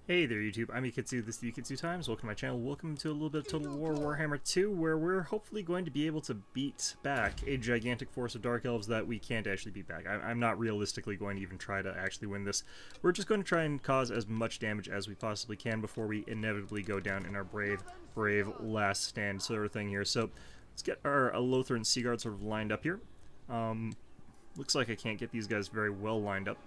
Hey there YouTube, I'm Yukitsu, this is Yukitsu Times, welcome to my channel, welcome to a little bit of Total War Warhammer 2, where we're hopefully going to be able to beat back a gigantic force of Dark Elves that we can't actually beat back. I'm not realistically going to even try to actually win this. We're just going to try and cause as much damage as we possibly can before we inevitably go down in our brave last stand sort of thing here. So, let's get our Lothar and Seaguard sort of lined up here. Looks like I can't get these guys very well lined up.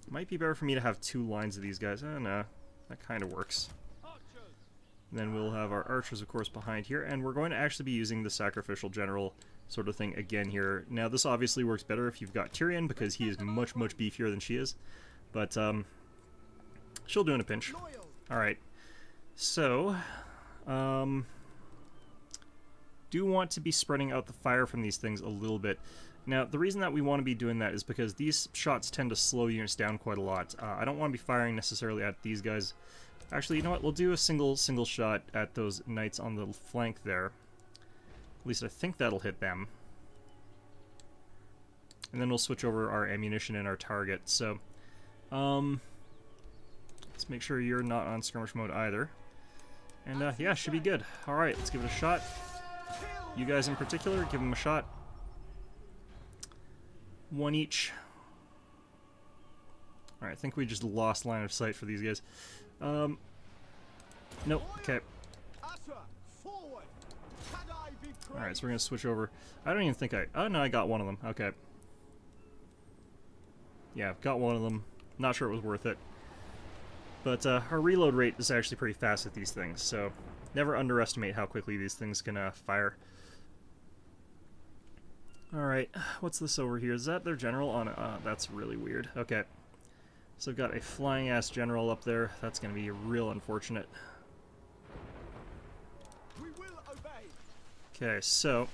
Might be better for me to have two lines of these guys. No, that kind of works. And then we'll have our archers, of course, behind here, and we're going to actually be using the sacrificial general sort of thing again here. Now, this obviously works better if you've got Tyrion, because he is much beefier than she is. But, she'll do in a pinch. Alright. So, do want to be spreading out the fire from these things a little bit. Now, the reason that we want to be doing that is because these shots tend to slow units down quite a lot. I don't want to be firing necessarily at these guys. Actually, you know what? We'll do a single shot at those knights on the flank there. At least I think that'll hit them. And then we'll switch over our ammunition and our target. So, let's make sure you're not on skirmish mode either. And, yeah, should be good. Alright, let's give it a shot. You guys in particular, give them a shot. One each. Alright, I think we just lost line of sight for these guys. Nope, okay. Alright, so we're gonna switch over. I don't even think oh no, I got one of them. Okay. Yeah, got one of them. Not sure it was worth it. But our reload rate is actually pretty fast at these things, so never underestimate how quickly these things can fire. Alright, what's this over here? Is that their general on it? That's really weird. Okay. So I've got a flying-ass general up there. That's going to be real unfortunate. We will obey. Okay, so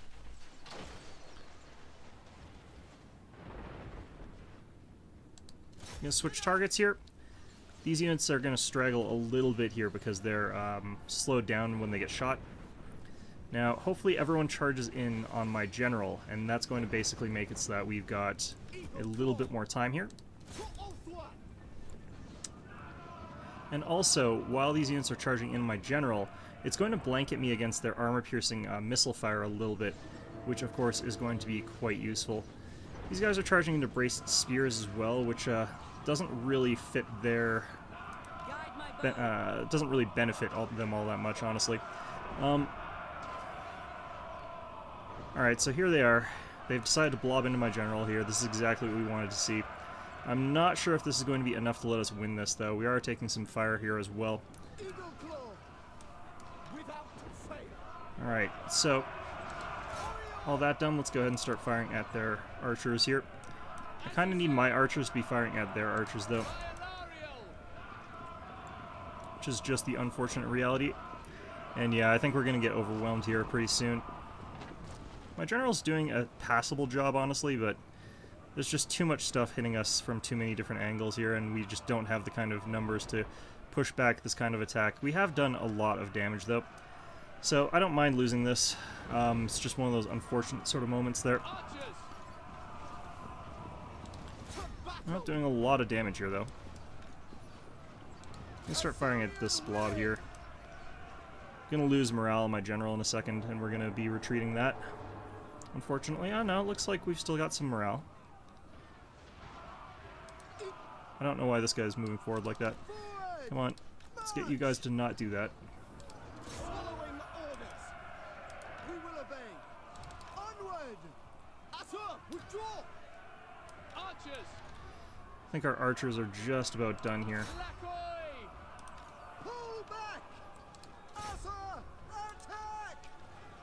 I'm going to switch targets here. These units are going to straggle a little bit here because they're slowed down when they get shot. Now, hopefully everyone charges in on my general, and that's going to basically make it so that we've got a little bit more time here. And also, while these units are charging in my general, it's going to blanket me against their armor-piercing missile fire a little bit, which of course is going to be quite useful. These guys are charging into braced spears as well, which doesn't really fit their... doesn't really benefit them all that much, honestly. Alright, so here they are. They've decided to blob into my general here. This is exactly what we wanted to see. I'm not sure if this is going to be enough to let us win this, though. We are taking some fire here as well. Alright, so all that done, let's go ahead and start firing at their archers here. I kind of need my archers to be firing at their archers, though. Which is just the unfortunate reality. And yeah, I think we're going to get overwhelmed here pretty soon. My general's doing a passable job, honestly, but there's just too much stuff hitting us from too many different angles here, and we just don't have the kind of numbers to push back this kind of attack. We have done a lot of damage, though, so I don't mind losing this. It's just one of those unfortunate sort of moments there. I'm not doing a lot of damage here, though. I'm gonna start firing at this blob here. I'm gonna lose morale in my general in a second, and we're gonna be retreating that. Unfortunately, oh no, it looks like we've still got some morale. I don't know why this guy's moving forward like that. Come on, let's get you guys to not do that. I think our archers are just about done here.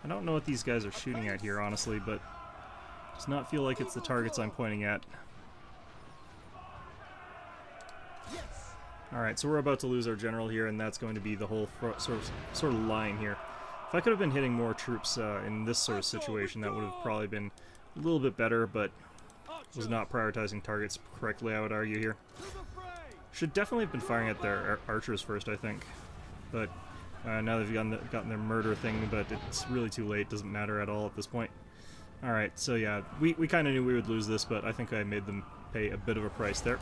I don't know what these guys are shooting at here, honestly, but it does not feel like it's the targets I'm pointing at. Alright, so we're about to lose our general here, and that's going to be the whole sort of line here. If I could have been hitting more troops in this sort of situation, that would have probably been a little bit better, but was not prioritizing targets correctly, I would argue here. Should definitely have been firing at their archers first, I think. But now they've gotten their murder thing, but it's really too late. Doesn't matter at all at this point. Alright, so yeah, we kind of knew we would lose this, but I think I made them pay a bit of a price there.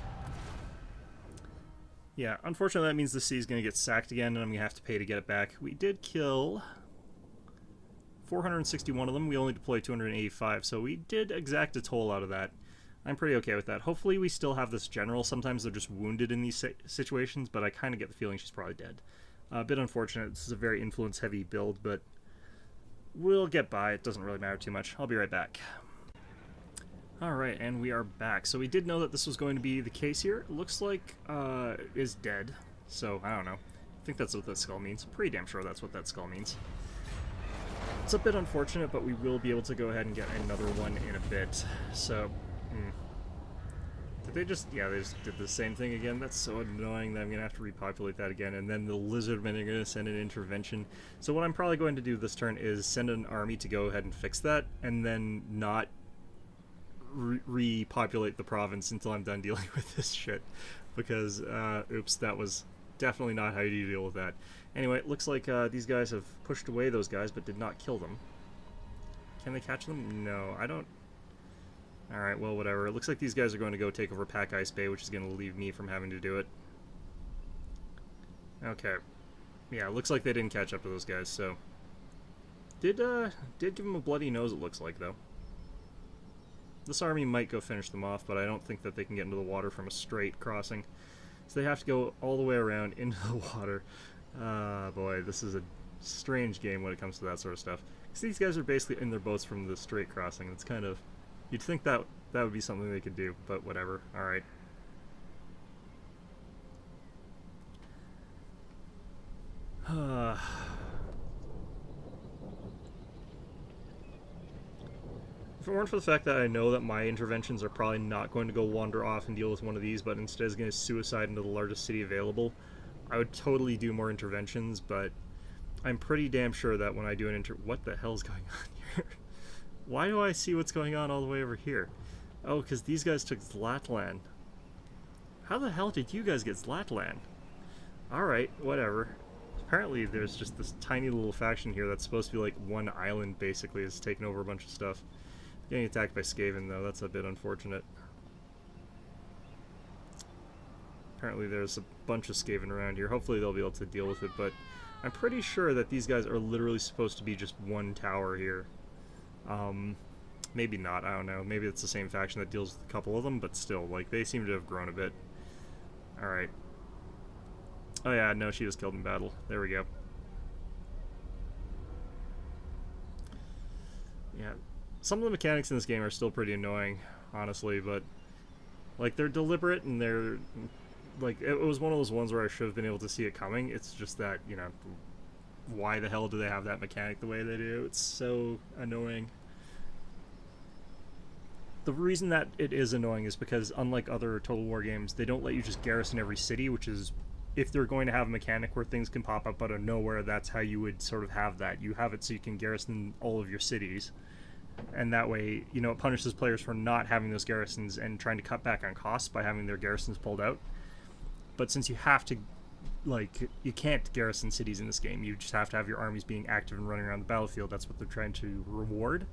Yeah, unfortunately that means the sea is going to get sacked again, and I'm going to have to pay to get it back. We did kill 461 of them. We only deployed 285, so we did exact a toll out of that. I'm pretty okay with that. Hopefully we still have this general. Sometimes they're just wounded in these situations, but I kind of get the feeling she's probably dead. A bit unfortunate. This is a very influence-heavy build, but we'll get by. It doesn't really matter too much. I'll be right back. Alright, and we are back. So we did know that this was going to be the case here. It looks like is dead, so I don't know. I think that's what that skull means. Pretty damn sure that's what that skull means. It's a bit unfortunate, but we will be able to go ahead and get another one in a bit. So... Did they just... Yeah, they just did the same thing again. That's so annoying that I'm going to have to repopulate that again. And then the lizardmen are going to send an intervention. So what I'm probably going to do this turn is send an army to go ahead and fix that. And then not repopulate the province until I'm done dealing with this shit. Because, oops, that was definitely not how you deal with that. Anyway, it looks like these guys have pushed away those guys, but did not kill them. Can they catch them? No, I don't... Alright, well, whatever. It looks like these guys are going to go take over Pack Ice Bay, which is going to leave me from having to do it. Okay. Yeah, it looks like they didn't catch up to those guys, so... Did give them a bloody nose, it looks like, though. This army might go finish them off, but I don't think that they can get into the water from a straight crossing. So they have to go all the way around into the water. Ah, boy, this is a strange game when it comes to that sort of stuff. Because these guys are basically in their boats from the straight crossing. It's kind of... You'd think that would be something they could do, but whatever. Alright. If it weren't for the fact that I know that my interventions are probably not going to go wander off and deal with one of these, but instead is going to suicide into the largest city available, I would totally do more interventions, but I'm pretty damn sure that when I do an what the hell's going on here? Why do I see what's going on all the way over here? Oh, because these guys took Zlatlan. How the hell did you guys get Zlatlan? Alright, whatever. Apparently there's just this tiny little faction here that's supposed to be like one island, basically, that's taken over a bunch of stuff. Getting attacked by Skaven, though, that's a bit unfortunate. Apparently there's a bunch of Skaven around here. Hopefully they'll be able to deal with it, but I'm pretty sure that these guys are literally supposed to be just one tower here. Maybe not, I don't know. Maybe it's the same faction that deals with a couple of them, but still, like, they seem to have grown a bit. Alright. Oh yeah, no, she was killed in battle. There we go. Yeah. Some of the mechanics in this game are still pretty annoying, honestly, but, like, they're deliberate and they're, like, it was one of those ones where I should have been able to see it coming. It's just that, you know, why the hell do they have that mechanic the way they do? It's so annoying. The reason that it is annoying is because, unlike other Total War games, they don't let you just garrison every city, which is, if they're going to have a mechanic where things can pop up out of nowhere, that's how you would sort of have that. You have it so you can garrison all of your cities. And that way, you know, it punishes players for not having those garrisons and trying to cut back on costs by having their garrisons pulled out. But since you have to, like, you can't garrison cities in this game, you just have to have your armies being active and running around the battlefield. That's what they're trying to reward.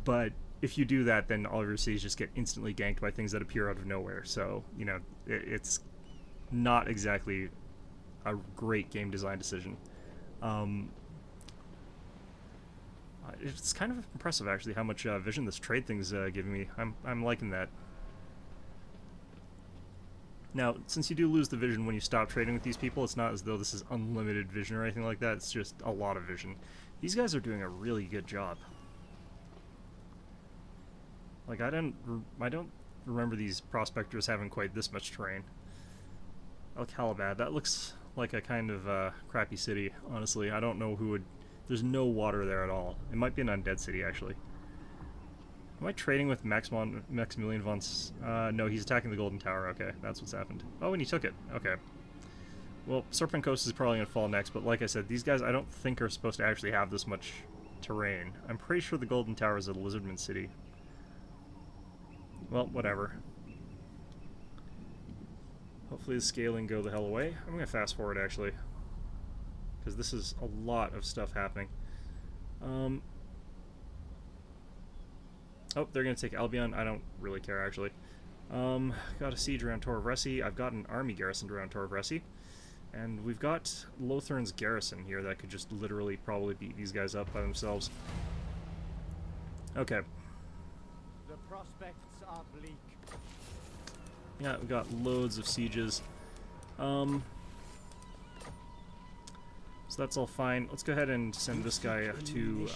But if you do that, then all of your cities just get instantly ganked by things that appear out of nowhere. So, you know, it's not exactly a great game design decision. It's kind of impressive, actually, how much vision this trade thing's giving me. I'm liking that. Now, since you do lose the vision when you stop trading with these people, it's not as though this is unlimited vision or anything like that. It's just a lot of vision. These guys are doing a really good job. Like, I don't remember these prospectors having quite this much terrain. El Calabad, that looks like a kind of crappy city, honestly. I don't know who would... There's no water there at all. It might be an undead city, actually. Am I trading with Maximilian von... no, he's attacking the Golden Tower. Okay, that's what's happened. Oh, and he took it. Okay. Well, Serpent Coast is probably going to fall next, but like I said, these guys I don't think are supposed to actually have this much terrain. I'm pretty sure the Golden Tower is a Lizardman city. Well, whatever. Hopefully the scaling go the hell away. I'm going to fast forward, actually, because this is a lot of stuff happening. Oh, they're going to take Albion. I don't really care, actually. Got a siege around Tor of Resi. I've got an army garrisoned around Tor of Resi. And we've got Lothern's garrison here that could just literally probably beat these guys up by themselves. Okay. The prospects are bleak. Yeah, we got loads of sieges. So that's all fine. Let's go ahead and send this guy to,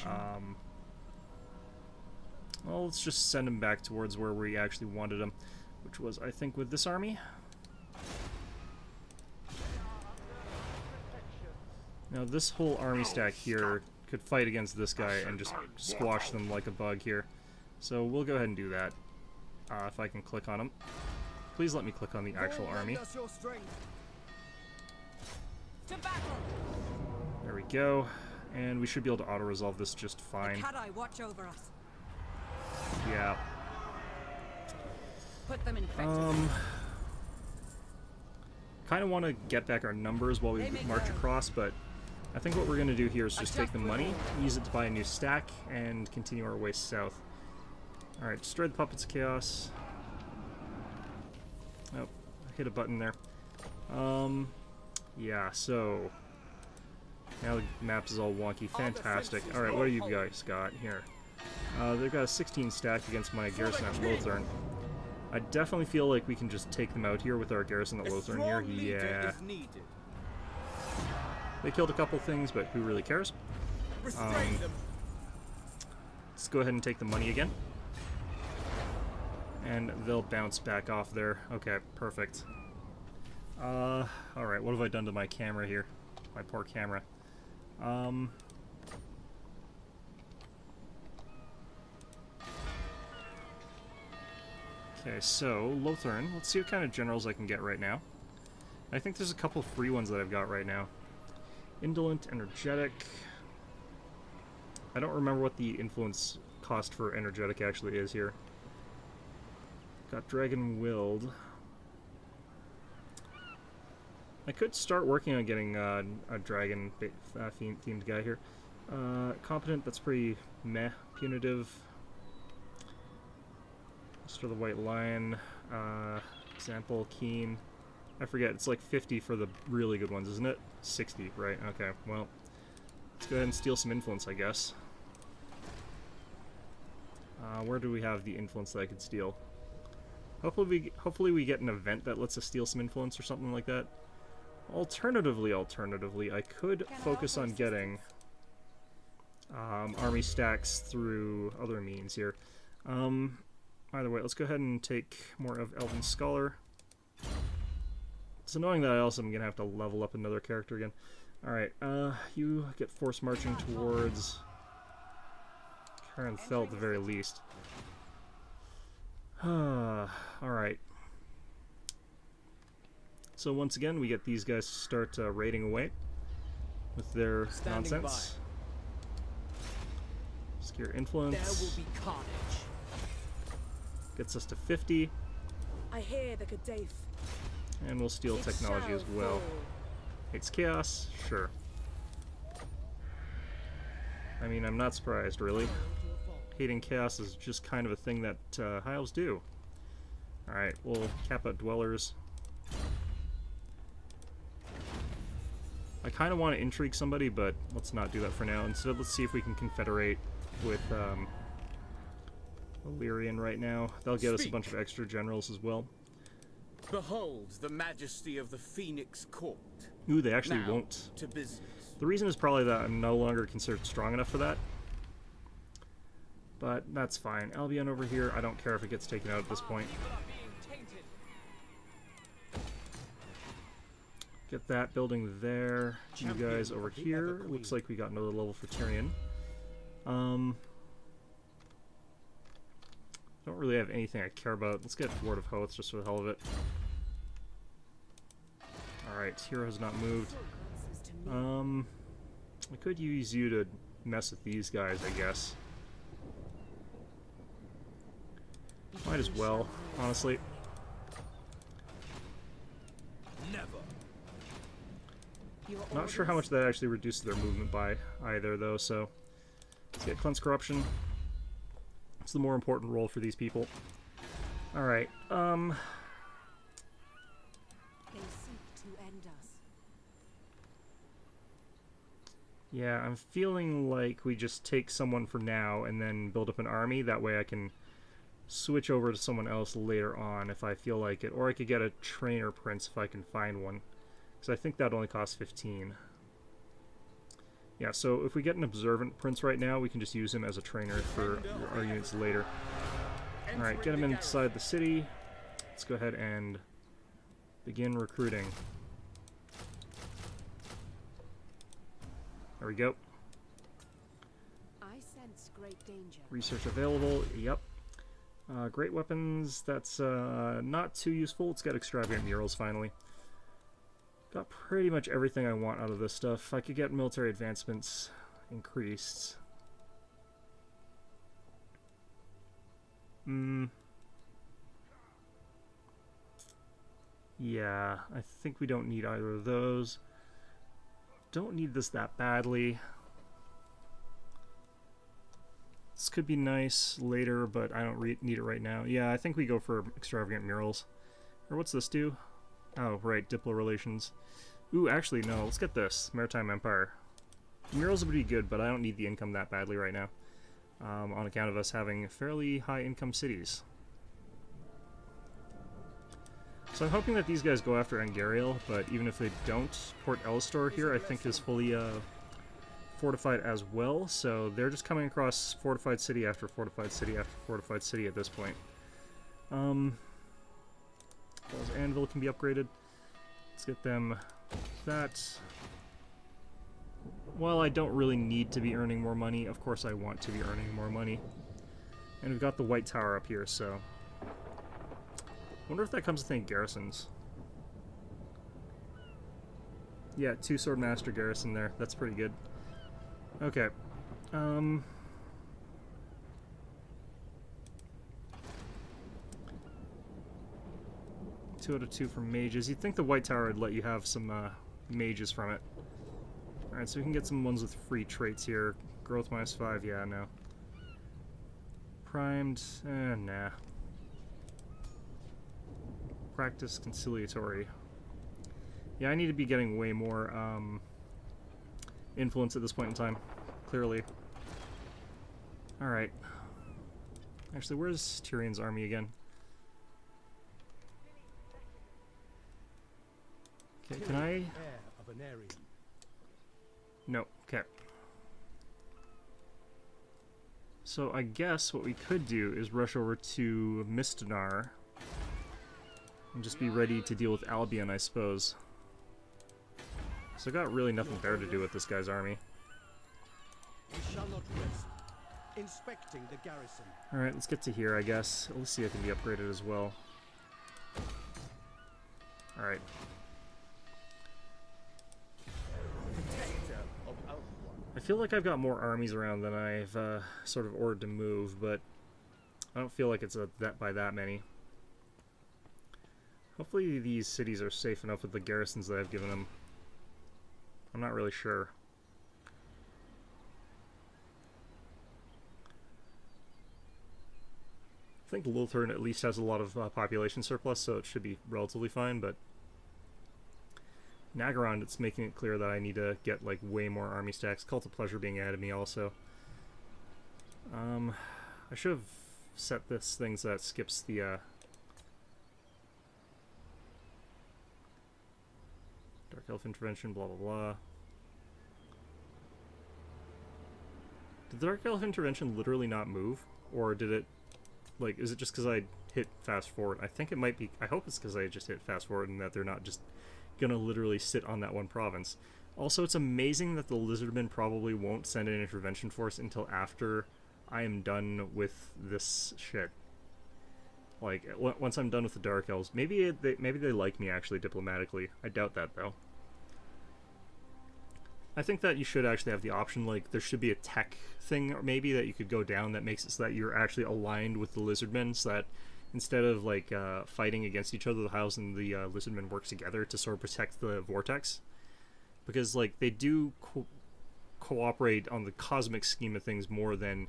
well, let's just send him back towards where we actually wanted him, which was, I think, with this army. Now, this whole army stack here could fight against this guy and just squash them like a bug here. So we'll go ahead and do that, if I can click on him. Please let me click on the actual army. There we go. And we should be able to auto-resolve this just fine. Watch over us. Yeah. Put them in practice. Kind of want to get back our numbers while we march across, but I think what we're going to do here is just take the money, use it to buy a new stack, and continue our way south. Alright, destroy the Puppets of Chaos. Oh, I hit a button there. Yeah, so now the map is all wonky. Fantastic. Alright, what do you guys got here? They've got a 16 stack against my garrison at Lothern. I definitely feel like we can just take them out here with our garrison at Lothern here. Yeah. They killed a couple things, but who really cares? Let's go ahead and take the money again. And they'll bounce back off there. Okay, perfect. Alright, what have I done to my camera here? My poor camera. Okay, so, Lothern. Let's see what kind of generals I can get right now. I think there's a couple free ones that I've got right now. Indolent, Energetic. I don't remember what the influence cost for Energetic actually is here. Got Dragon Willed. I could start working on getting a dragon themed guy here. Competent, that's pretty meh. Punitive. Master of the White Lion. Example, Keen. I forget, it's like 50 for the really good ones, isn't it? 60, right? Okay, well, let's go ahead and steal some influence, I guess. Where do we have the influence that I could steal? Hopefully we get an event that lets us steal some influence or something like that. Alternatively, I could focus on getting army stacks through other means here. Either way, let's go ahead and take more of Elven Scholar. It's annoying that I also am going to have to level up another character again. Alright, you get force marching towards Karenthel at the very least. Alright. So once again, we get these guys to start raiding away with their nonsense. Scare influence. There will be carnage. Gets us to 50. I hear the Gaddafi. And we'll steal technology as well. Hates chaos? Sure. I mean, I'm not surprised, really. Hating chaos is just kind of a thing that high elves do. Alright, we'll cap out dwellers. I kind of want to intrigue somebody, but let's not do that for now. Instead, let's see if we can confederate with Illyrian right now. That'll get us a bunch of extra generals as well. Behold the majesty of the Phoenix Court. Ooh, they actually Now, won't. to business. The reason is probably that I'm no longer considered strong enough for that. But that's fine. Albion over here, I don't care if it gets taken out at this point. Get that building there. You guys over here. Looks like we got another level for Tyrion. Don't really have anything I care about. Let's get Ward of Hoth just for the hell of it. Alright, hero has not moved. I could use you to mess with these guys, I guess. Might as well, honestly. Not sure how much that actually reduces their movement by either, though, so let's get Cleanse Corruption. It's the more important role for these people. Alright, They seek to end us. yeah, I'm feeling like we just take someone for now and then build up an army. That way I can switch over to someone else later on if I feel like it. Or I could get a trainer prince if I can find one. Because I think that only costs 15. Yeah, so if we get an observant prince right now, we can just use him as a trainer for our units later. Alright, get him inside the city. Let's go ahead and begin recruiting. There we go. I sense great danger. Research available, yep. Great weapons, that's not too useful. Let's get extravagant murals finally. Got pretty much everything I want out of this stuff. I could get military advancements increased. Yeah, I think we don't need either of those. Don't need this that badly. This could be nice later, but I don't need it right now. Yeah, I think we go for extravagant murals. Or what's this do? Oh, right, Diplo relations. Ooh, actually, no, let's get this. Maritime Empire. Murals would be good, but I don't need the income that badly right now. On account of us having fairly high income cities. So I'm hoping that these guys go after Angariel, but even if they don't, Port Elistor here I think is fully fortified as well, so they're just coming across fortified city after fortified city after fortified city at this point. Balls Anvil can be upgraded. Let's get them that. While I don't really need to be earning more money, of course I want to be earning more money. And we've got the White Tower up here, so... wonder if that comes with any garrisons. Yeah, 2 Swordmaster garrison there. That's pretty good. Okay. 2 out of 2 for mages. You'd think the White Tower would let you have some mages from it. Alright, so we can get some ones with free traits here. Growth -5, yeah, no. Primed, nah. Practice conciliatory. Yeah, I need to be getting way more influence at this point in time, clearly. Alright. Actually, where's Tyrion's army again? Okay, can I... No, okay. So I guess what we could do is rush over to Mistanar and just be ready to deal with Albion, I suppose. So I got really nothing better to do with this guy's army. We shall not rest. Inspecting the garrison. Alright, let's get to here, I guess. Alicia can be upgraded as well. Alright. I feel like I've got more armies around than I've sort of ordered to move, but I don't feel like it's by that many. Hopefully these cities are safe enough with the garrisons that I've given them. I'm not really sure. I think Luthern at least has a lot of population surplus, so it should be relatively fine, but Nagaron, it's making it clear that I need to get like way more army stacks. Cult of Pleasure being added to me also. I should have set this thing so that skips the Dark Elf Intervention, blah blah blah. Did the Dark Elf Intervention literally not move? Or did it, like, is it just because I hit fast forward? I think it might be, I hope it's because I just hit fast forward and that they're not just gonna literally sit on that one province. Also, it's amazing that the Lizardmen probably won't send an intervention force until after I am done with this shit. Like, once I'm done with the Dark Elves. Maybe they like me, actually, diplomatically. I doubt that, though. I think that you should actually have the option, like, there should be a tech thing, or maybe, that you could go down that makes it so that you're actually aligned with the Lizardmen, so that instead of, like, fighting against each other, the House and the Lizardmen work together to sort of protect the Vortex. Because, like, they do cooperate on the cosmic scheme of things more than,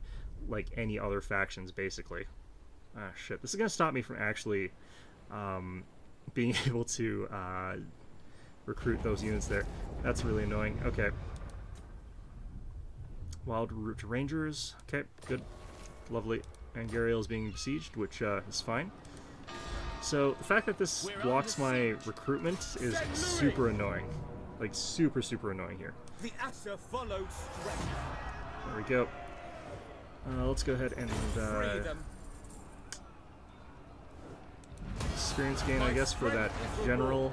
like, any other factions, basically. Ah, shit. This is going to stop me from actually being able to recruit those units there. That's really annoying. Okay. Wild Root Rangers. Okay, good. Lovely. Angariel is being besieged, which is fine. So, the fact that this blocks my recruitment is super annoying. Like, super, super annoying here. The Asa followed strength. There we go. Let's go ahead and Free them. experience gain, I guess, for that general.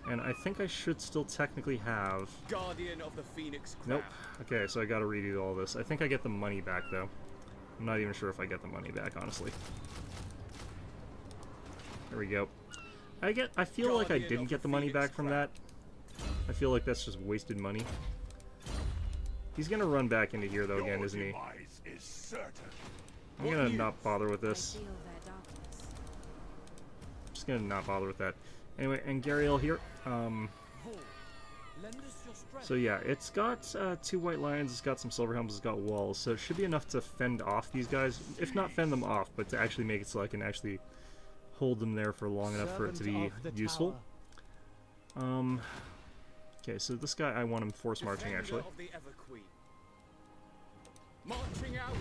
And I think I should still technically have... Guardian of the Phoenix Crown. Nope. Okay, so I gotta redo all this. I think I get the money back, though. I'm not even sure if I get the money back, honestly. There we go. I feel like I didn't get the money back from that. I feel like that's just wasted money. He's gonna run back into here, though, again, isn't he? I'm gonna not bother with this. Feel their darkness. Just gonna not bother with that. Anyway, Angariel here. Lend us your strength. So yeah, it's got 2 white lions, it's got some silver helms, it's got walls, so it should be enough to fend off these guys. If not fend them off, but to actually make it so I can actually hold them there for long enough for it to be Servant of the useful. tower. Okay, so this guy, I want him force marching, Defender actually. of the Everqueen. Marching out.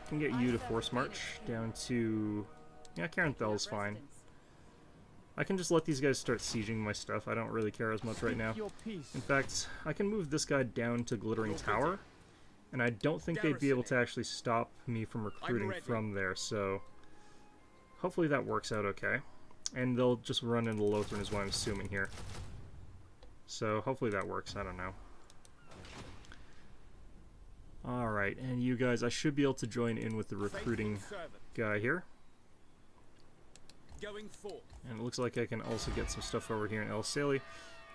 I can get you to force march down to... Yeah, Caranthel's fine. I can just let these guys start sieging my stuff. I don't really care as much right now. Speak your peace. In fact, I can move this guy down to Glittering Tower, and I don't think they'd be able to actually stop me from recruiting from there, so hopefully that works out okay. And they'll just run into Lothran is what I'm assuming here. So hopefully that works, I don't know. Alright, and you guys, I should be able to join in with the recruiting Faithful servant. guy here. Going forth. And it looks like I can also get some stuff over here in El Sali.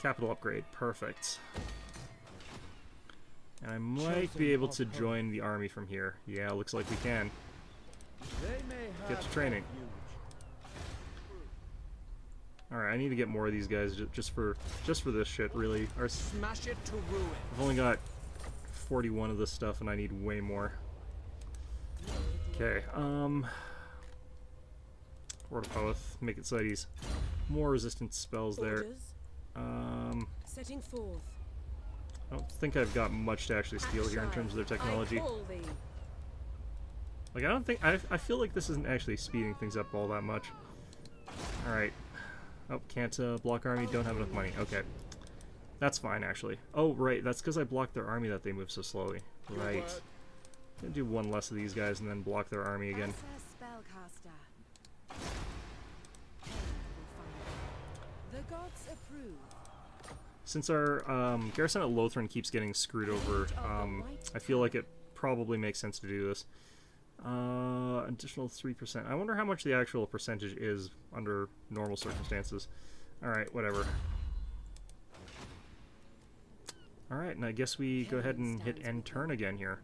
Capital upgrade, perfect. And I might be able to join the army from here. Yeah, looks like we can. They may Get have to training. refuge. Alright, I need to get more of these guys just for this shit, really. Smash it to ruin. I've only got 41 of this stuff and I need way more. Okay, Word of Poeth, make it so that he's more resistant spells there. Orders. Setting forth. I don't think I've got much to actually steal here in terms of their technology. I call thee. Like, I don't think... I feel like this isn't actually speeding things up all that much. Alright. Oh, can't block army, don't have enough money. Okay. That's fine, actually. Oh, right, that's because I blocked their army that they move so slowly. Right. Gonna do one less of these guys and then block their army again. Asa spellcaster. The gods approve. Since our garrison at Lothran keeps getting screwed over, I feel like it probably makes sense to do this. Additional 3%. I wonder how much the actual percentage is under normal circumstances. Alright, whatever. Alright, and I guess we go ahead and hit end turn again here.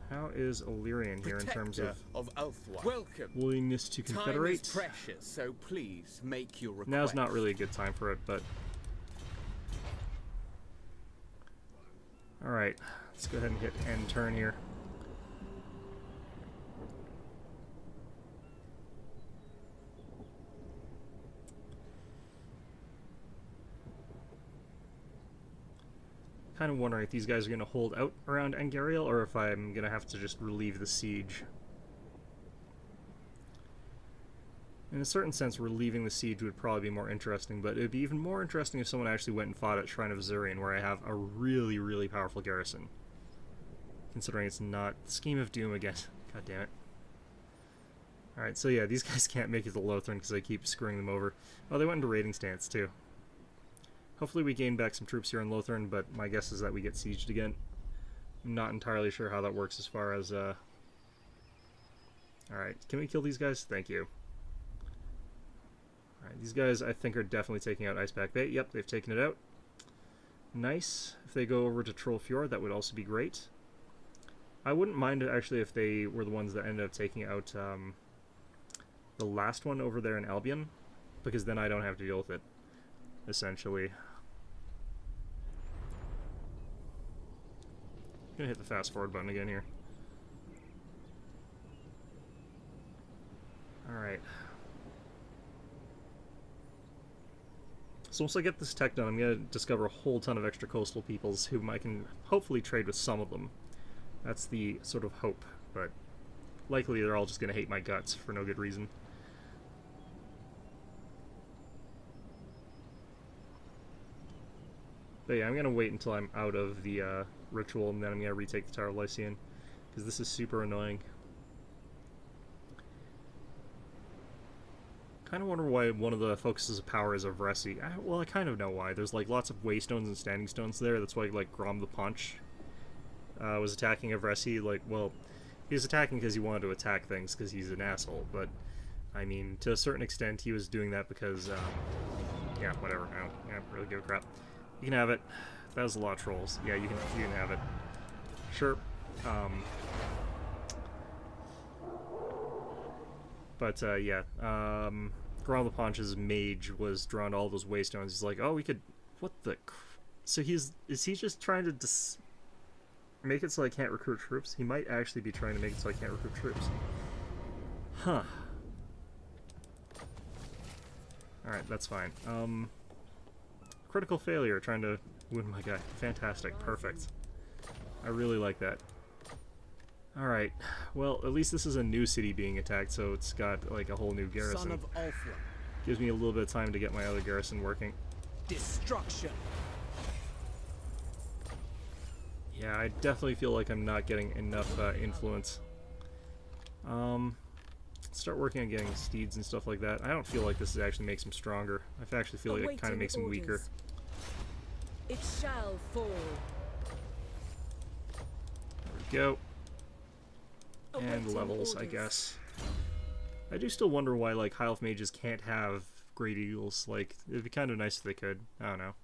How is Illyrian here in terms of Ulthwa. Welcome. willingness to confederate? Time is precious, so please make your request. Now's not really a good time for it, but... Alright, let's go ahead and hit end turn here. Kind of wondering if these guys are going to hold out around Angariel, or if I'm going to have to just relieve the siege. In a certain sense, relieving the siege would probably be more interesting, but it would be even more interesting if someone actually went and fought at Shrine of Azurian, where I have a really, really powerful garrison. Considering it's not Scheme of Doom again. God damn it. Alright, so yeah, these guys can't make it to Lothran because I keep screwing them over. Oh, they went into raiding stance, too. Hopefully we gain back some troops here in Lothran, but my guess is that we get sieged again. I'm not entirely sure how that works as far as, Alright, can we kill these guys? Thank you. Alright, these guys I think are definitely taking out Iceback Bay. Yep, they've taken it out. Nice. If they go over to Troll Fjord, that would also be great. I wouldn't mind actually if they were the ones that ended up taking out the last one over there in Albion, because then I don't have to deal with it, essentially. Gonna hit the fast forward button again here. Alright. So once I get this tech done, I'm gonna discover a whole ton of extra coastal peoples whom I can hopefully trade with some of them. That's the sort of hope, but likely they're all just gonna hate my guts for no good reason. But yeah, I'm gonna wait until I'm out of the ritual, and then I'm gonna retake the Tower of Lycian, because this is super annoying. Kind of wonder why one of the focuses of power is of Vresi. Well, I kind of know why. There's like lots of waystones and standing stones there. That's why like Grom the Paunch was attacking Vresi. Like, well, he was attacking because he wanted to attack things because he's an asshole. But I mean, to a certain extent, he was doing that because, yeah, whatever. I don't really give a crap. You can have it. That was a lot of trolls. Yeah, you can have it. Sure. But yeah, Grom the Paunch's mage was drawn to all those waystones. He's like, oh, we could. What the? So is he just trying to make it so I can't recruit troops? He might actually be trying to make it so I can't recruit troops. Huh. All right, that's fine. Critical failure, trying to wound my guy. Fantastic, perfect. I really like that. Alright, well, at least this is a new city being attacked, so it's got, like, a whole new garrison. Son of Ulfra. Gives me a little bit of time to get my other garrison working. Destruction. Yeah, I definitely feel like I'm not getting enough influence. Start working on getting steeds and stuff like that. I don't feel like this actually makes him stronger. I actually feel like it kind of makes him weaker. It shall fall. There we go. And levels, I guess. I do still wonder why, like, high elf mages can't have great eagles. Like, it'd be kind of nice if they could. I don't know.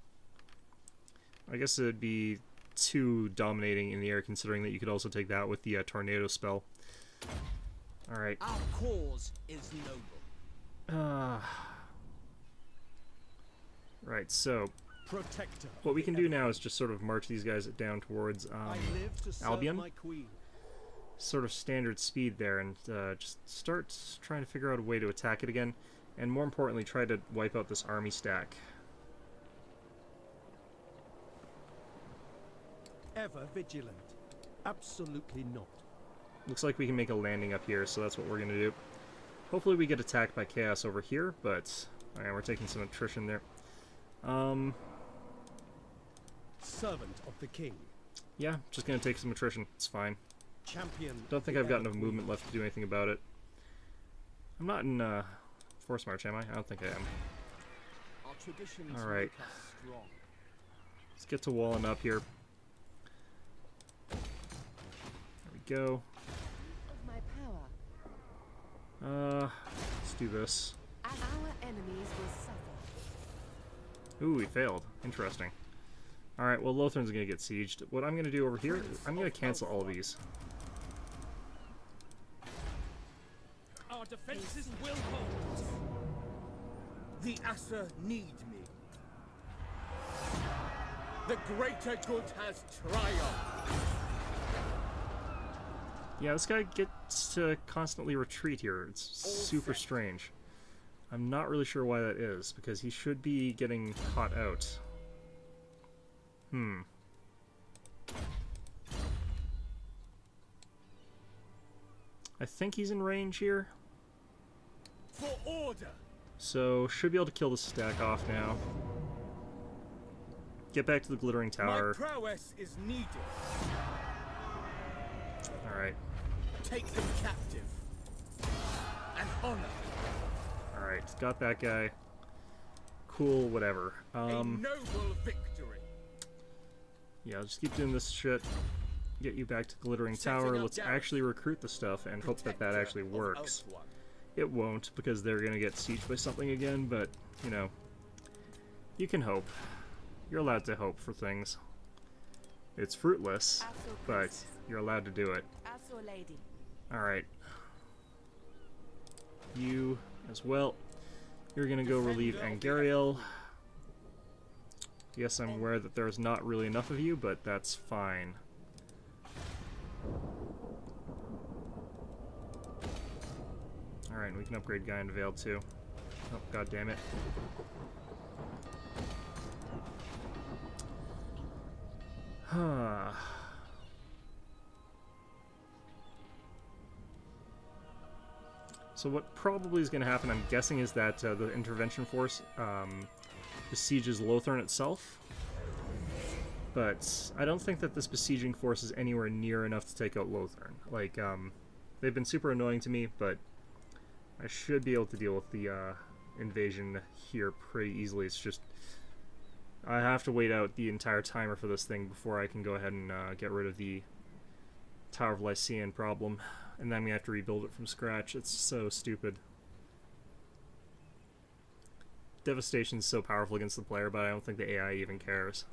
I guess it'd be too dominating in the air, considering that you could also take that with the tornado spell. Alright. Our cause is noble. Right, so Protector. what we can do now is just sort of march these guys down towards I live to serve Albion. my queen. Sort of standard speed there, and just start trying to figure out a way to attack it again, and more importantly, try to wipe out this army stack. Ever vigilant. Absolutely not. Looks like we can make a landing up here, so that's what we're going to do. Hopefully we get attacked by chaos over here, but alright, we're taking some attrition there. Servant of the king. Yeah, just going to take some attrition. It's fine. Champion. Don't think I've got enough movement left to do anything about it. I'm not in Force March, am I? I don't think I am. Our traditions Alright. make us strong. Let's get to walling up here. There we go. Of my power. Let's do this. Our enemies will suffer. Ooh, we failed. Interesting. Alright, well, Lothrin's gonna get sieged. What I'm gonna do over here, I'm gonna cancel all these. Our defenses will hold. The Asa need me. The greater good has triumphed. Yeah, this guy gets to constantly retreat here. It's super strange. I'm not really sure why that is, because he should be getting caught out. I think he's in range here. For order. So, should be able to kill the stack off now. Get back to the Glittering Tower. My prowess is needed. Alright. Take them captive. An honor. Alright, got that guy. Cool, whatever. A noble victory. Yeah, just keep doing this shit. Get you back to Glittering Tower. Let's actually recruit the stuff and hope that that actually works. It won't, because they're gonna get sieged by something again, but, you know, you can hope. You're allowed to hope for things. It's fruitless, but you're allowed to do it. Lady. Alright. You as well. You're gonna go relieve Angariel. Yes, I'm aware that there's not really enough of you, but that's fine. Alright, and we can upgrade Guy and Veil too. Oh, god damn it. So what probably is going to happen, I'm guessing, is that the intervention force besieges Lothern itself. But I don't think that this besieging force is anywhere near enough to take out Lothern. Like, they've been super annoying to me, but I should be able to deal with the invasion here pretty easily. It's just I have to wait out the entire timer for this thing before I can go ahead and get rid of the Tower of Lycian problem. And then we have to rebuild it from scratch. It's so stupid. Devastation is so powerful against the player, but I don't think the AI even cares.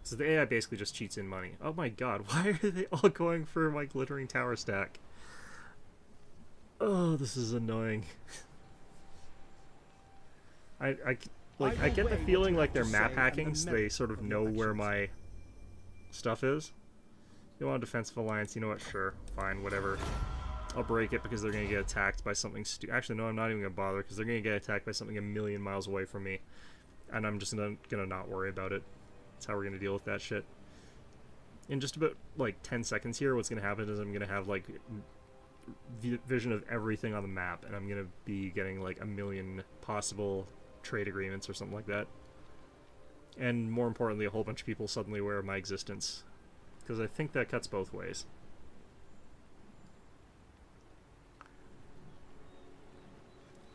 So the AI basically just cheats in money. Oh my god, why are they all going for my glittering tower stack? Oh, this is annoying. I get the feeling like they're map hacking, so they sort of know where my stuff is. You want a defensive alliance, you know what, sure, fine, whatever. I'll break it because they're going to get attacked by something Actually, no, I'm not even going to bother, because they're going to get attacked by something a million miles away from me. And I'm just going to not worry about it. That's how we're going to deal with that shit. In just about, like, 10 seconds here, what's going to happen is I'm going to have, like, vision of everything on the map, and I'm going to be getting, like, a million possible trade agreements or something like that. And more importantly, a whole bunch of people suddenly aware of my existence. Because I think that cuts both ways.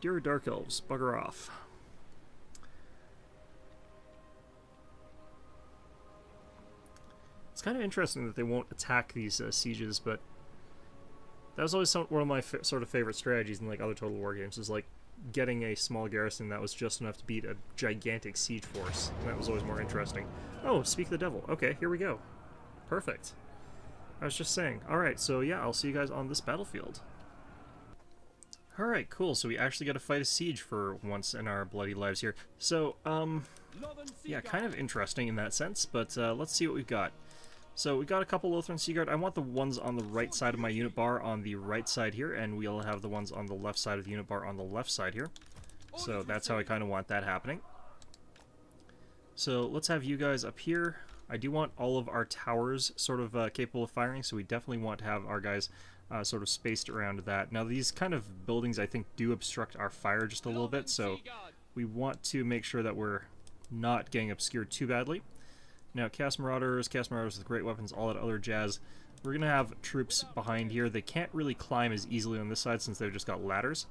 Dear Dark Elves, bugger off. It's kind of interesting that they won't attack these sieges, but that was always one of my sort of favorite strategies in like other Total War games, is like getting a small garrison that was just enough to beat a gigantic siege force. That was always more interesting. Oh, speak of the devil. Okay, here we go. Perfect. I was just saying. Alright, so yeah, I'll see you guys on this battlefield. Alright, cool. So we actually got to fight a siege for once in our bloody lives here. So, yeah, kind of interesting in that sense, but let's see what we've got. So we got a couple Lothern Seaguard. I want the ones on the right side of my unit bar on the right side here, and we'll have the ones on the left side of the unit bar on the left side here. So that's how I kind of want that happening. So let's have you guys up here. I do want all of our towers sort of capable of firing, so we definitely want to have our guys sort of spaced around that. Now these kind of buildings I think do obstruct our fire just a little bit, so we want to make sure that we're not getting obscured too badly. Now Chaos Marauders with great weapons, all that other jazz. We're going to have troops behind here. They can't really climb as easily on this side since they've just got ladders.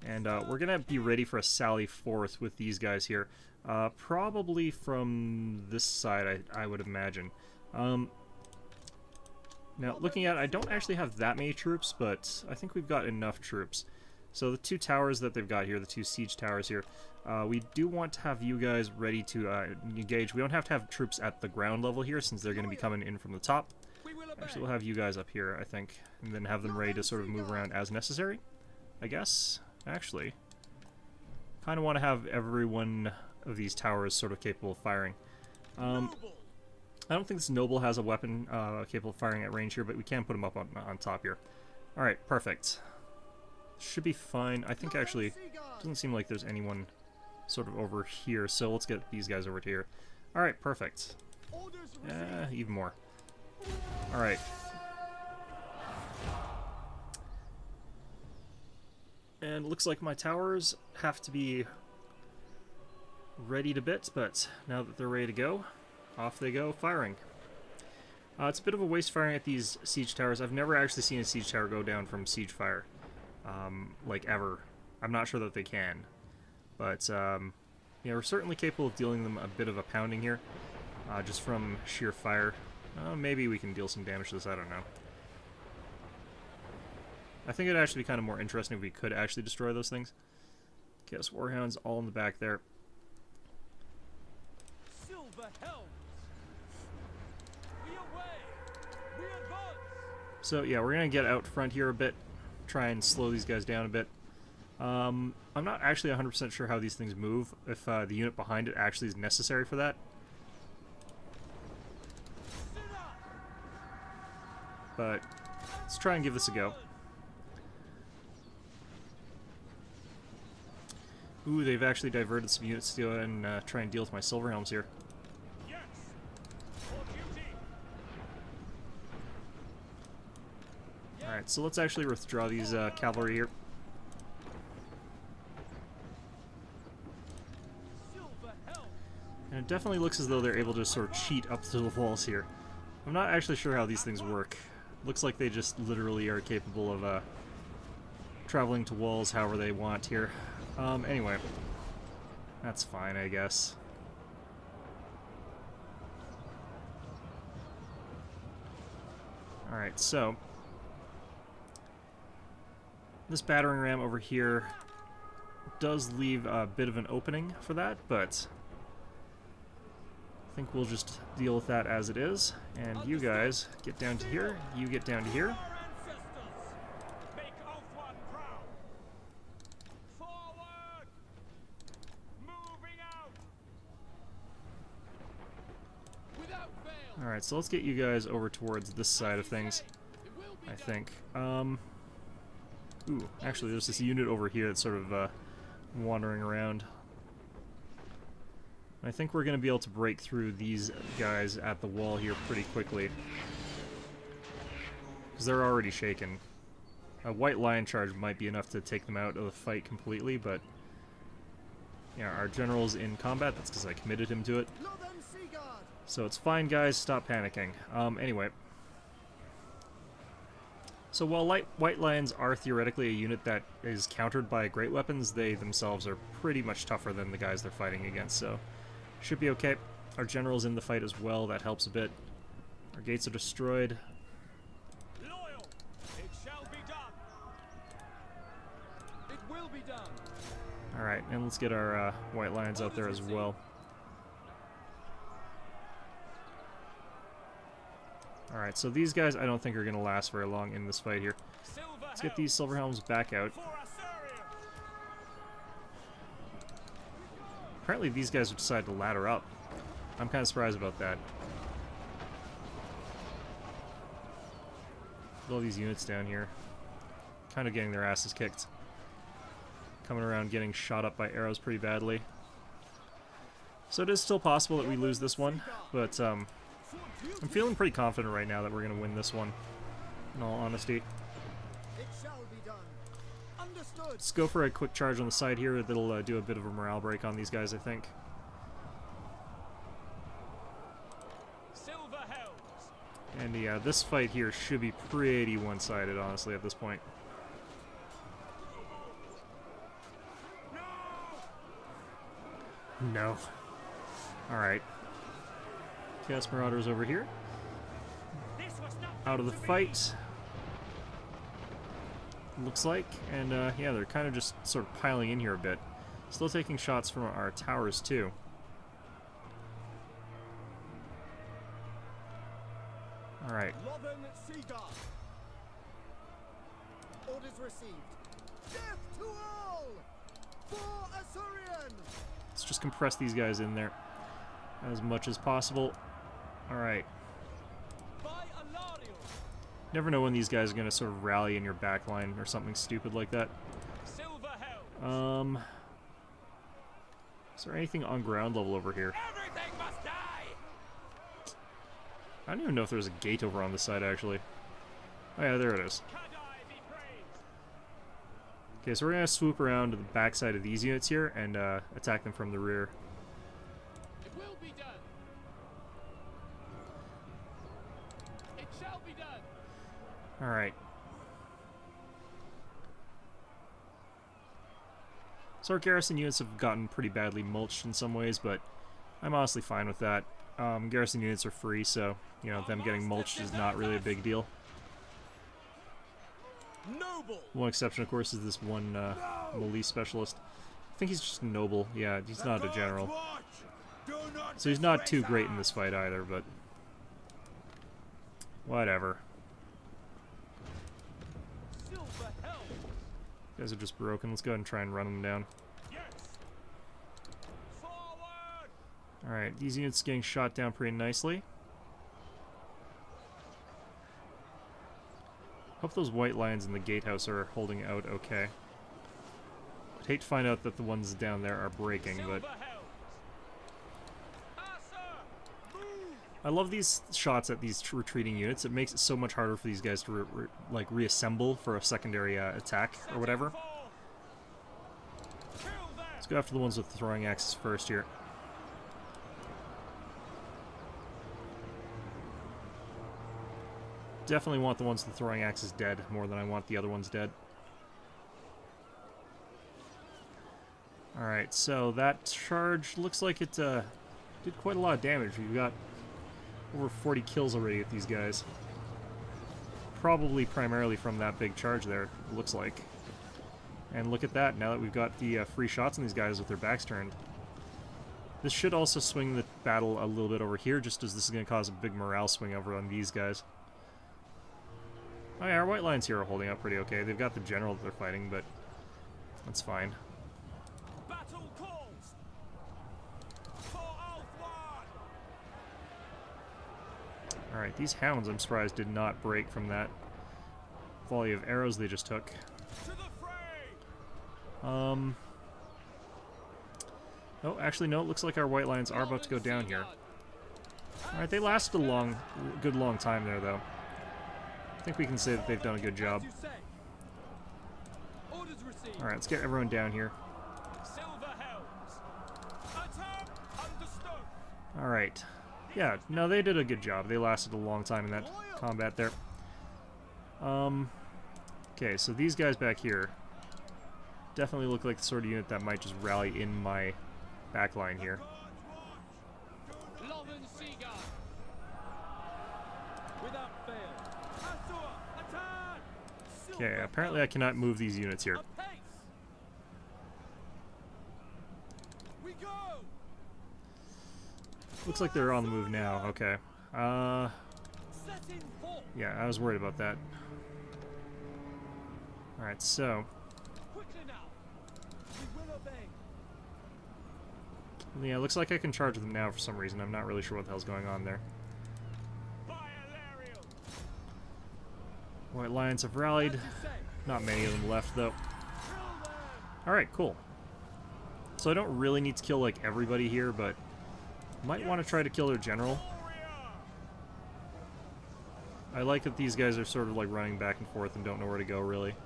And we're going to be ready for a sally forth with these guys here. Probably from this side, I would imagine. Now, looking at it, I don't actually have that many troops, but I think we've got enough troops. So the two towers that they've got here, the two siege towers here, we do want to have you guys ready to engage. We don't have to have troops at the ground level here since they're going to be coming in from the top. Actually, we'll have you guys up here, I think, and then have them ready to sort of move around as necessary, I guess. Actually, kind of want to have every one of these towers sort of capable of firing. I don't think this noble has a weapon capable of firing at range here, but we can put him up on top here. Alright, perfect. Should be fine. I think actually, doesn't seem like there's anyone sort of over here, so let's get these guys over to here. Alright, perfect. Even more. Alright. And it looks like my towers have to be ready to bits, but now that they're ready to go, off they go, firing. It's a bit of a waste firing at these siege towers. I've never actually seen a siege tower go down from siege fire, like ever. I'm not sure that they can, but yeah, we're certainly capable of dealing them a bit of a pounding here, just from sheer fire. Maybe we can deal some damage to this, I don't know. I think it'd actually be kind of more interesting if we could actually destroy those things. Chaos Warhounds all in the back there. So yeah, we're gonna get out front here a bit, try and slow these guys down a bit. I'm not actually 100% sure how these things move, if the unit behind it actually is necessary for that. But let's try and give this a go. Ooh, they've actually diverted some units to go and try and deal with my silver helms here. Yes. For duty. Alright, so let's actually withdraw these cavalry here. Silver helm. And it definitely looks as though they're able to sort of cheat up to the walls here. I'm not actually sure how these things work. Looks like they just literally are capable of traveling to walls however they want here. Anyway. That's fine, I guess. Alright, so this battering ram over here does leave a bit of an opening for that, but I think we'll just deal with that as it is. And you guys get down to here, you get down to here. Our ancestors. Make Ulthuan proud. Forward. Moving out. Without fail. Alright, so let's get you guys over towards this side of things, I think. Ooh, actually there's this unit over here that's sort of wandering around. I think we're going to be able to break through these guys at the wall here pretty quickly. Because they're already shaken. A white lion charge might be enough to take them out of the fight completely, but yeah, our general's in combat. That's because I committed him to it. So it's fine, guys. Stop panicking. Anyway. So while white lions are theoretically a unit that is countered by great weapons, they themselves are pretty much tougher than the guys they're fighting against, so should be okay. Our general's in the fight as well. That helps a bit. Our gates are destroyed. Loyal. It shall be done. It will be done. Alright, and let's get our white lions out there as well. Alright, so these guys I don't think are going to last very long in this fight here. Let's get these silver helms back out. Apparently these guys have decided to ladder up. I'm kind of surprised about that. With all these units down here. Kind of getting their asses kicked. Coming around getting shot up by arrows pretty badly. So it is still possible that we lose this one, but I'm feeling pretty confident right now that we're going to win this one, in all honesty. It shall be done. Understood. Let's go for a quick charge on the side here. That'll do a bit of a morale break on these guys, I think. Silver helms. And yeah, this fight here should be pretty one-sided, honestly, at this point. No. Alright. Chaos Marauders over here. This was not Out of the fight. Looks like. And yeah, they're kind of just sort of piling in here a bit. Still taking shots from our towers, too. Alright. Lothern Seaguard. Orders received. Death to all! For Assyrian! Let's just compress these guys in there as much as possible. Alright. By Alarion. Never know when these guys are going to sort of rally in your back line or something stupid like that. Silver helms. Is there anything on ground level over here? Everything must die! I don't even know if there's a gate over on this side, actually. Oh yeah, there it is. Kadai be praised! Okay, so we're going to swoop around to the backside of these units here and attack them from the rear. It will be done! It shall be done! Alright. So our garrison units have gotten pretty badly mulched in some ways, but I'm honestly fine with that. Garrison units are free, so, you know, them getting mulched is not really a big deal. Noble! One exception, of course, is this one melee specialist. I think he's just a noble. Yeah, he's not a general. So he's not too great in this fight either, but whatever. Silver helm! You guys are just broken. Let's go ahead and try and run them down. Yes! Forward! Alright, these units getting shot down pretty nicely. Hope those white lions in the gatehouse are holding out okay. I'd hate to find out that the ones down there are breaking, but I love these shots at these retreating units. It makes it so much harder for these guys to like reassemble for a secondary attack or whatever. Let's go after the ones with the throwing axes first here. Definitely want the ones with the throwing axes dead more than I want the other ones dead. Alright, so that charge looks like it did quite a lot of damage. We've got over 40 kills already with these guys. Probably primarily from that big charge there, it looks like. And look at that, now that we've got the free shots on these guys with their backs turned. This should also swing the battle a little bit over here, just as this is going to cause a big morale swing over on these guys. Oh yeah, our white lines here are holding up pretty okay. They've got the general that they're fighting, but that's fine. Battle calls. For Alfwan. Alright, these hounds, I'm surprised, did not break from that volley of arrows they just took. To the fray. Oh, actually, no, it looks like our white lines are about to go down here. Alright, they lasted a good long time there, though. I think we can say that they've done a good job. Alright, let's get everyone down here. Alright. Yeah, no, they did a good job. They lasted a long time in that combat there. Okay, so these guys back here definitely look like the sort of unit that might just rally in my back line here. Okay, apparently I cannot move these units here. Looks like they're on the move now. Okay. Yeah, I was worried about that. Alright, so yeah, looks like I can charge them now for some reason. I'm not really sure what the hell's going on there. White lions have rallied. Not many of them left, though. Alright, cool. So I don't really need to kill, like, everybody here, but might want to try to kill their general. I like that these guys are sort of, like, running back and forth and don't know where to go, really.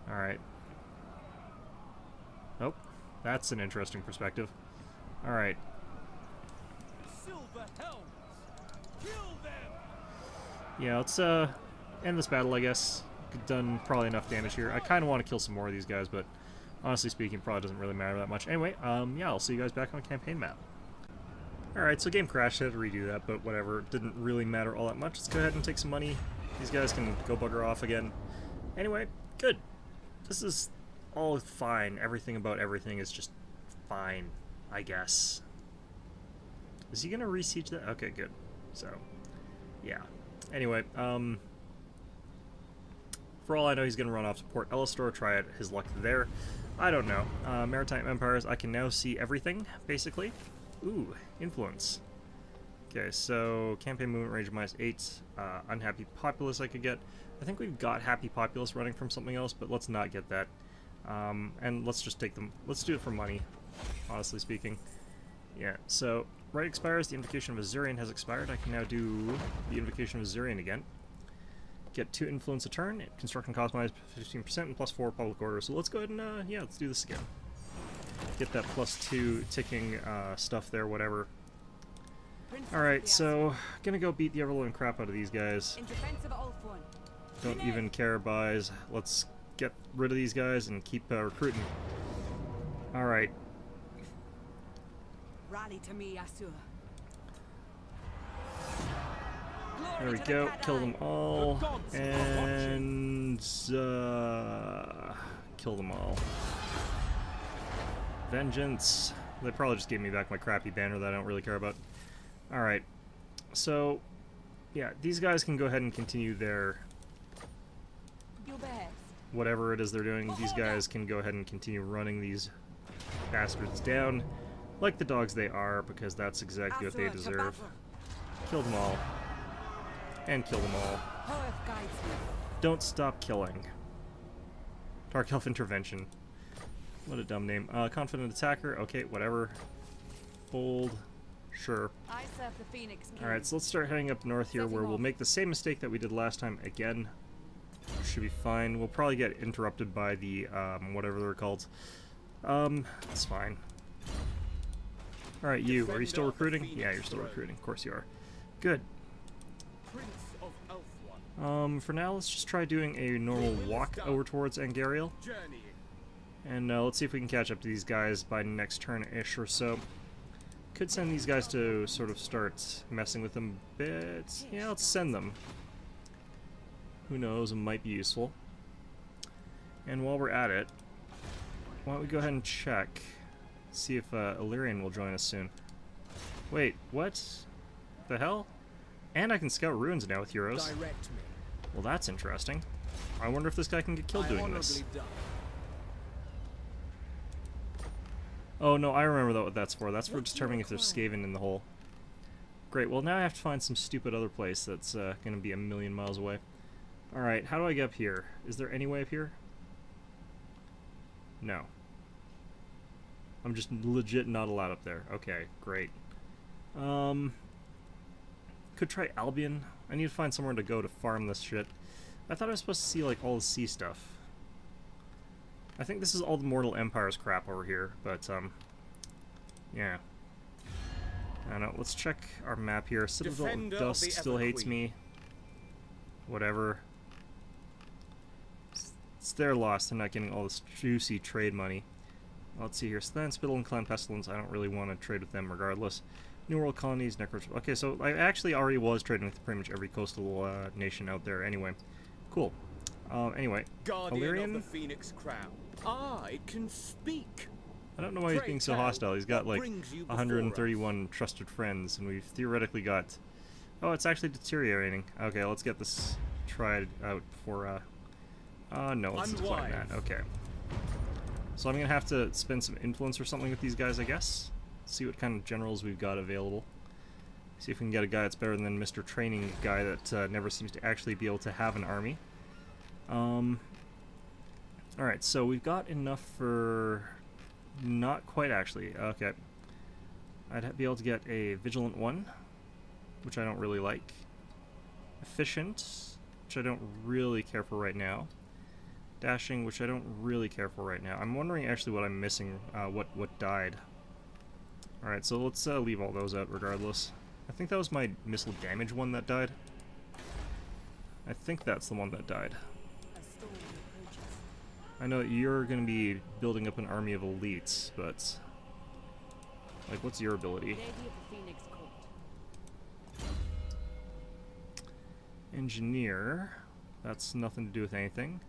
Alright. Oh, that's an interesting perspective. Alright. Yeah, let's end this battle, I guess. Done probably enough damage here. I kind of want to kill some more of these guys, but honestly speaking, probably doesn't really matter that much. Anyway, yeah, I'll see you guys back on the campaign map. Alright, so game crashed. I had to redo that, but whatever. It didn't really matter all that much. Let's go ahead and take some money. These guys can go bugger off again. Anyway, good. This is all fine. Everything about everything is just fine, I guess. Is he gonna re-siege that? Okay, good. So, yeah. Anyway, for all I know, he's going to run off to Port Ellistor, try his luck there. I don't know. Maritime Empires, I can now see everything, basically. Ooh, influence. Okay, so campaign movement range -8. Unhappy populace I could get. I think we've got happy populace running from something else, but let's not get that. And let's just take them. Let's do it for money, honestly speaking. Yeah, so right expires, the Invocation of Azurian has expired. I can now do the Invocation of Azurian again. Get 2 influence a turn, construction cost minus 15% and +4 public order. So let's go ahead and, yeah, let's do this again. Get that +2 ticking stuff there, whatever. Alright, so gonna go beat the ever-loving crap out of these guys. Don't even care, buys. Let's get rid of these guys and keep recruiting. Alright. Rally to me, Asur. There we go, kill them all, and kill them all. Vengeance. They probably just gave me back my crappy banner that I don't really care about. Alright, so, yeah, these guys can go ahead and continue their whatever it is they're doing. These guys can go ahead and continue running these bastards down like the dogs they are, because that's exactly what they deserve. Kill them all. And kill them all. Don't stop killing. Dark Elf Intervention. What a dumb name. Confident Attacker. Okay, whatever. Bold. Sure. I serve the Phoenix King. Alright, so let's start heading up north here, where we'll make the same mistake that we did last time again. Should be fine. We'll probably get interrupted by the, whatever they're called. It's fine. Alright, you. Are you still recruiting? Yeah, you're still recruiting. Of course you are. Good. Prince of Elfwan. For now, let's just try doing a normal walk over towards Angariel. Journeying. And let's see if we can catch up to these guys by next turn-ish or so. Could send these guys to sort of start messing with them a bit. Yeah, let's send them. Who knows, it might be useful. And while we're at it, why don't we go ahead and check. See if Illyrian will join us soon. Wait, what? The hell? And I can scout ruins now with heroes. Direct me. Well, that's interesting. I wonder if this guy can get killed doing this. Honorably done. Oh no, I remember what that's for. That's for determining if there's Skaven in the hole. Great, well now I have to find some stupid other place that's gonna be a million miles away. Alright, how do I get up here? Is there any way up here? No. I'm just legit not allowed up there. Okay, great. Could try Albion. I need to find somewhere to go to farm this shit. I thought I was supposed to see like all the sea stuff. I think this is all the Mortal Empire's crap over here, but yeah. I don't know, let's check our map here. Citadel of Dust still hates me. Whatever. It's their loss, they're not getting all this juicy trade money. Let's see here, Slan, Spittle, and Clan Pestilence, I don't really want to trade with them regardless. New World Colonies, Necros... Okay, so I actually already was trading with pretty much every coastal nation out there anyway. Cool. Anyway, Guardian Illyrian? of the Phoenix Crown. Ah, it can speak. I don't know why he's being so hostile. He's got like brings you before 131 trusted friends, and we've theoretically got... Oh, it's actually deteriorating. Okay, let's get this tried out before... no, let's decline that. Okay. So I'm gonna have to spend some influence or something with these guys, I guess. See what kind of generals we've got available. See if we can get a guy that's better than Mr. Training guy that never seems to actually be able to have an army. Alright, so we've got enough for... Not quite, actually. Okay. I'd be able to get a Vigilant 1, which I don't really like. Efficient, which I don't really care for right now. Dashing, which I don't really care for right now. I'm wondering actually what I'm missing, what died. Alright, so let's leave all those out regardless. I think that was my missile damage one that died. I think that's the one that died. A storm approaches. I know that you're going to be building up an army of elites, but... Like, what's your ability? Lady of the Phoenix Court. Engineer. That's nothing to do with anything.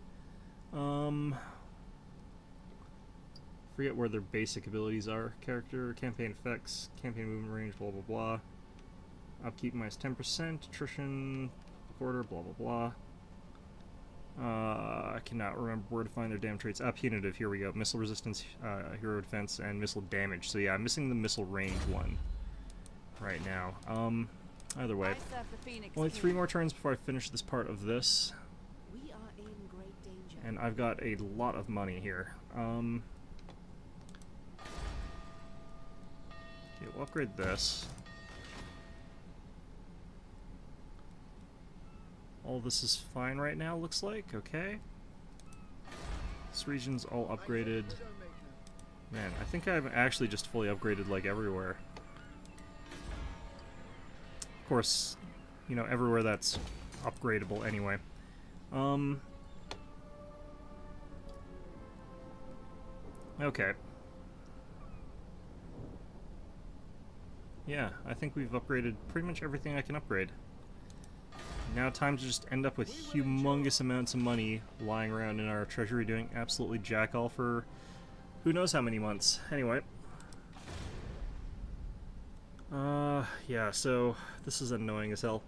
Forget where their basic abilities are. Character, campaign effects, campaign movement range, blah blah blah. Upkeep minus 10%, attrition, quarter, blah blah blah. I cannot remember where to find their damn traits. Punitive, here we go. Missile resistance, hero defense, and missile damage. So yeah, I'm missing the missile range one right now. Either way. I serve the Phoenix Only King. 3 more turns before I finish this part of this. We are in great danger. And I've got a lot of money here. Okay, we'll upgrade this. All this is fine right now, looks like. Okay. This region's all upgraded. Man, I think I've actually just fully upgraded, like, everywhere. Of course, you know, everywhere that's upgradable anyway. Okay. Yeah, I think we've upgraded pretty much everything I can upgrade. Now time to just end up with humongous amounts of money lying around in our treasury doing absolutely jack all for who knows how many months. Anyway. Yeah, so this is annoying as hell.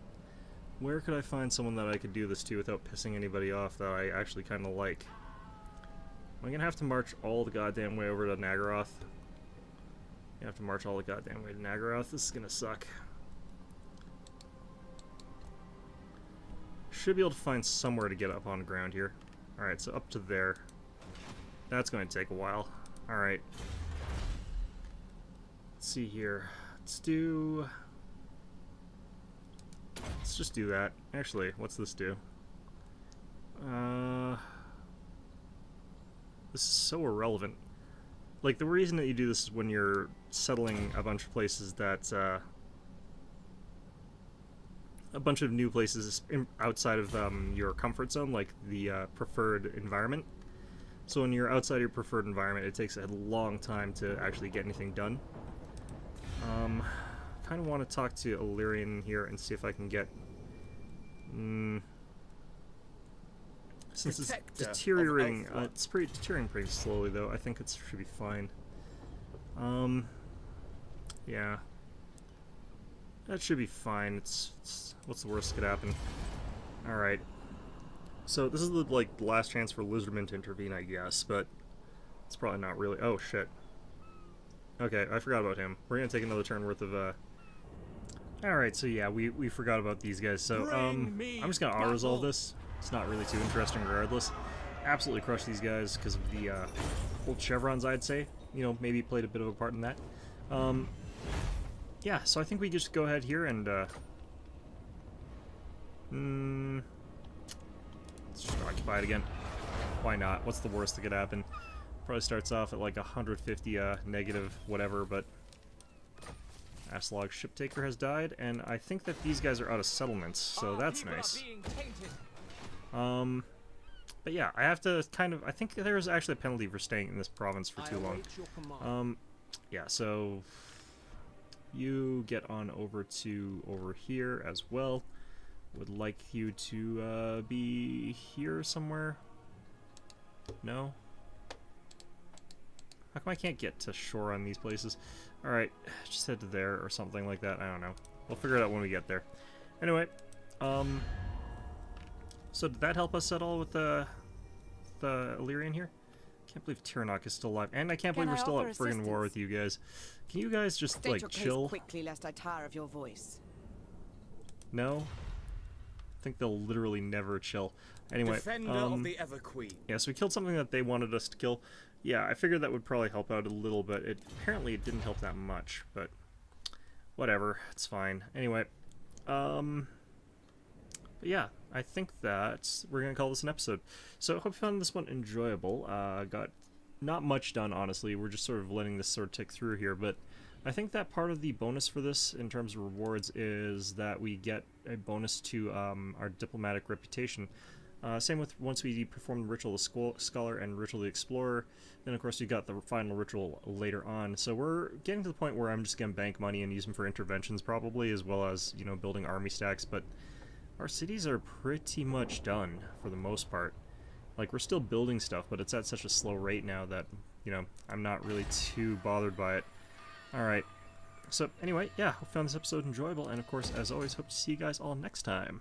Where could I find someone that I could do this to without pissing anybody off that I actually kind of like? I'm gonna have to march all the goddamn way over to Nagaroth. You have to march all the goddamn way to Nagaroth. This is gonna suck. Should be able to find somewhere to get up on ground here. Alright, so up to there. That's going to take a while. Alright. Let's see here. Let's just do that. Actually, what's this do? This is so irrelevant. Like, the reason that you do this is when you're settling a bunch of places that, a bunch of new places outside of your comfort zone, like the preferred environment. So when you're outside your preferred environment, it takes a long time to actually get anything done. Kind of want to talk to Illyrian here and see if I can get... since it's deteriorating, it's deteriorating pretty slowly though. I think it should be fine. Yeah. That should be fine. It's what's the worst that could happen? Alright. So this is the last chance for Lizardman to intervene, I guess, but it's probably not really. Oh shit. Okay, I forgot about him. We're gonna take another turn worth of Alright, so yeah, we forgot about these guys. So I'm just gonna auto resolve this. It's not really too interesting regardless. Absolutely crush these guys because of the old chevrons, I'd say. You know, maybe played a bit of a part in that. Yeah, so I think we just go ahead here and let's just occupy it again. Why not? What's the worst that could happen? Probably starts off at like 150 negative whatever, but Aslog Ship Taker has died, and I think that these guys are out of settlements, so that's nice. But yeah, I have to kind of... I think there's actually a penalty for staying in this province for too long. Yeah, so... You get on over here as well. Would like you to be here somewhere. No? How come I can't get to shore on these places? Alright, just head to there or something like that. I don't know. We'll figure it out when we get there. Anyway, so did that help us at all with the Illyrian here? Can't believe Tyrion is still alive, and I can't believe we're still at friggin' war with you guys. Can you guys just State your chill? case quickly, lest I tire of your voice. No, I think they'll literally never chill. Anyway, Defender of the Ever Queen. yeah, so we killed something that they wanted us to kill. Yeah, I figured that would probably help out a little bit. Apparently it didn't help that much, but whatever, it's fine. Anyway, but yeah, I think that we're gonna call this an episode. So I hope you found this one enjoyable. Got not much done, honestly. We're just sort of letting this sort of tick through here, but I think that part of the bonus for this in terms of rewards is that we get a bonus to our diplomatic reputation. Same with once we perform the Ritual of the Scholar and Ritual of the Explorer, then of course we got the final ritual later on. So we're getting to the point where I'm just gonna bank money and use them for interventions probably, as well as, you know, building army stacks, but our cities are pretty much done for the most part. Like, we're still building stuff, but it's at such a slow rate now that, you know, I'm not really too bothered by it. Alright, so anyway, yeah, hope you found this episode enjoyable, and of course, as always, hope to see you guys all next time.